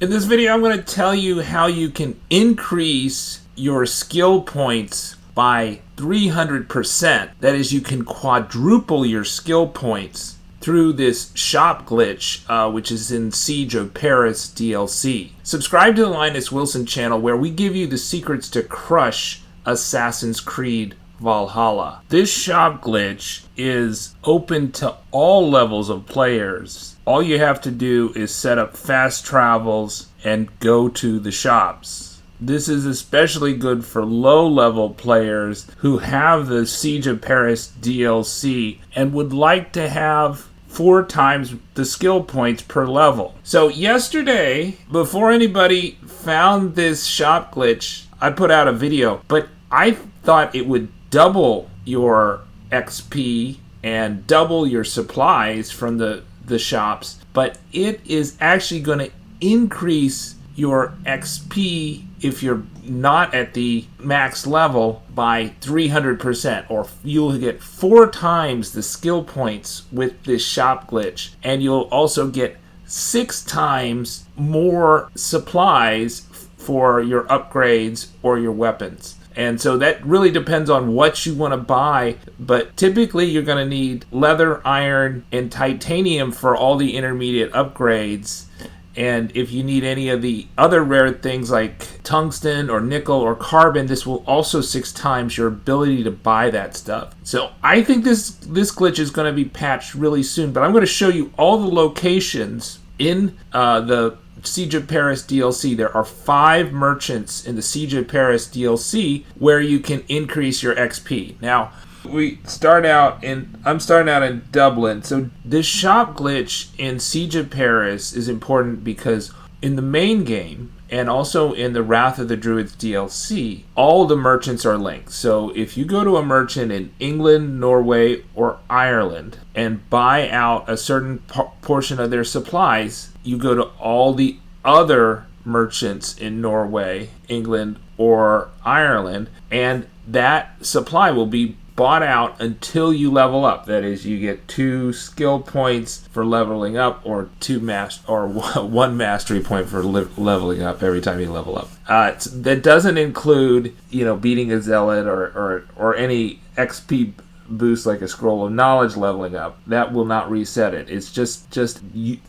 In this video, I'm going to tell you how you can increase your skill points by 300%. That is, you can quadruple your skill points through this shop glitch, which is in Siege of Paris DLC. Subscribe to the Linus Wilson channel, where we give you the secrets to crush Assassin's Creed Valhalla. This shop glitch is open to all levels of players. All you have to do is set up fast travels and go to the shops. This is especially good for low-level players who have the Siege of Paris DLC and would like to have 4 times the skill points per level. So yesterday, before anybody found this shop glitch, I put out a video, but I thought it would double your XP and double your supplies from the shops, but it is actually going to increase your XP if you're not at the max level by 300%, or you'll get 4 times the skill points with this shop glitch, and you'll also get 6 times more supplies for your upgrades or your weapons. And so that really depends on what you want to buy, but typically you're going to need leather, iron, and titanium for all the intermediate upgrades. And if you need any of the other rare things like tungsten or nickel or carbon, this will also 6 times your ability to buy that stuff. So I think this glitch is going to be patched really soon, but I'm going to show you all the locations in the Siege of Paris DLC. There are 5 merchants in the Siege of Paris DLC where you can increase your XP. Now, I'm starting out in Dublin. So this shop glitch in Siege of Paris is important because in the main game and also in the Wrath of the Druids DLC, all the merchants are linked. So if you go to a merchant in England, Norway, or Ireland and buy out a certain portion of their supplies, you go to all the other merchants in Norway, England, or Ireland, and that supply will be bought out until you level up. That is, you get 2 skill points for leveling up, or 1 mastery point for leveling up every time you level up. That doesn't include, beating a zealot or any XP boost like a scroll of knowledge leveling up. That will not reset it. It's just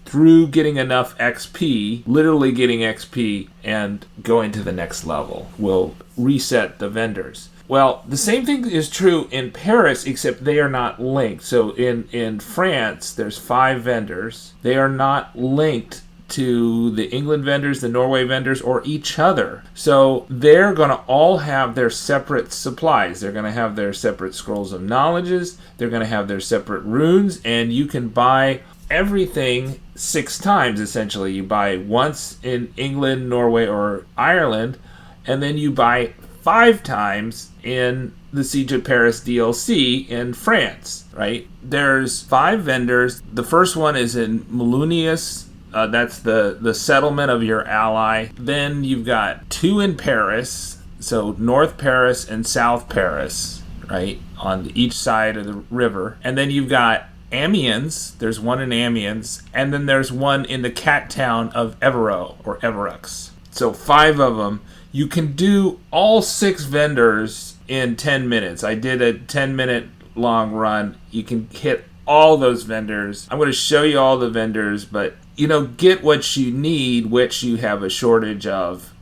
through getting enough XP, literally getting XP and going to the next level will reset the vendors. Well, the same thing is true in Paris, except they are not linked. So in France, there's 5 vendors. They are not linked to the England vendors, the Norway vendors, or each other. So they're going to all have their separate supplies. They're going to have their separate scrolls of knowledges. They're going to have their separate runes, and you can buy everything 6 times, essentially. You buy once in England, Norway, or Ireland, and then you buy 5 times in the Siege of Paris DLC in France, right? There's 5 vendors. The first one is in Melunius. That's the settlement of your ally. Then you've got 2 in Paris, so North Paris and South Paris, right, on each side of the river. And then you've got Amiens. There's 1 in Amiens, and then there's 1 in the cat town of Evero or Everux. So 5 of them. You can do all 6 vendors in 10 minutes. I did a 10-minute long run. You can hit all those vendors. I'm going to show you all the vendors, but get what you need, which you have a shortage of.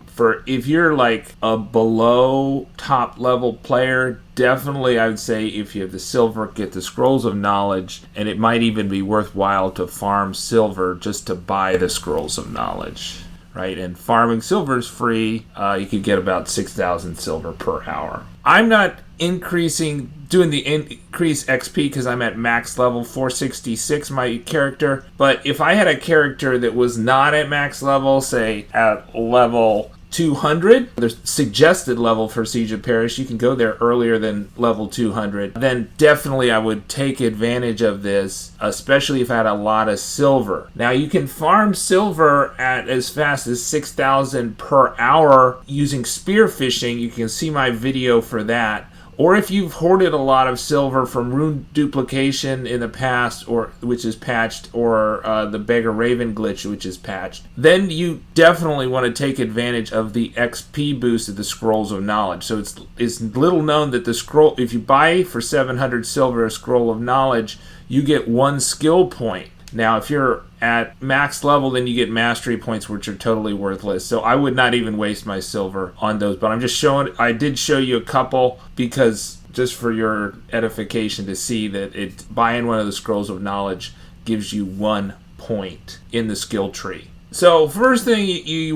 For if you're like a below top level player, definitely I would say if you have the silver, get the scrolls of knowledge, and it might even be worthwhile to farm silver just to buy the scrolls of knowledge, right? And farming silver is free. You could get about 6,000 silver per hour. I'm not doing the increase XP because I'm at max level 466, my character. But if I had a character that was not at max level, say at level 200, there's suggested level for Siege of Paris, you can go there earlier than level 200, then definitely I would take advantage of this, especially if I had a lot of silver. Now you can farm silver at as fast as 6,000 per hour using spearfishing. You can see my video for that. or if you've hoarded a lot of silver from rune duplication in the past, or which is patched, or the Beggar Raven glitch, which is patched, then you definitely want to take advantage of the XP boost of the Scrolls of Knowledge. So it's little known that the scroll, if you buy for 700 silver a Scroll of Knowledge, you get 1 skill point. Now, if you're at max level, then you get mastery points, which are totally worthless. So I would not even waste my silver on those. But I'm just showing, I did show you a couple because just for your edification to see that buying one of the Scrolls of Knowledge gives you 1 point in the skill tree. So first thing you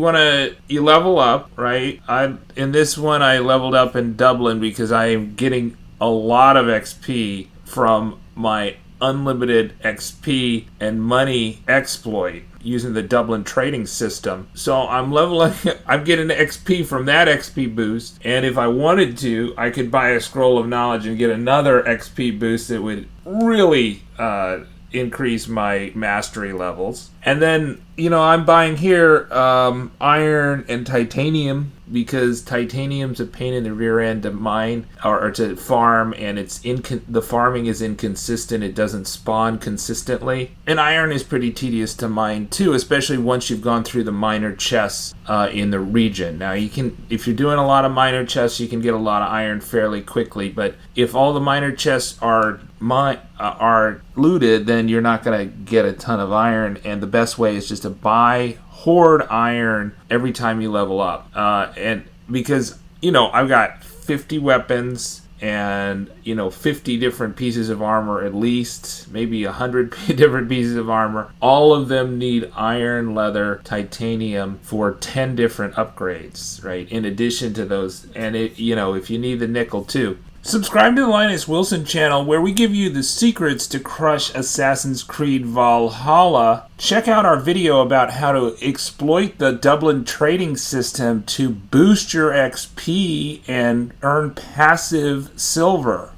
level up, right? In this one I leveled up in Dublin because I am getting a lot of XP from my unlimited XP and money exploit using the Dublin trading system. So I'm getting XP from that XP boost, and if I wanted to, I could buy a Scroll of Knowledge and get another XP boost that would really increase my mastery levels. And then, I'm buying here iron and titanium because titanium's a pain in the rear end to mine or to farm, and the farming is inconsistent. It doesn't spawn consistently. And iron is pretty tedious to mine too, especially once you've gone through the minor chests in the region. Now, if you're doing a lot of minor chests, you can get a lot of iron fairly quickly, but if all the minor chests are looted, then you're not going to get a ton of iron, and the best way is just to hoard iron every time you level up. And because, I've got 50 weapons and, 50 different pieces of armor at least, maybe 100 different pieces of armor. All of them need iron, leather, titanium for 10 different upgrades, right? In addition to those, and if you need the nickel too. Subscribe to the Linus Wilson channel, where we give you the secrets to crush Assassin's Creed Valhalla. Check out our video about how to exploit the Dublin trading system to boost your XP and earn passive silver.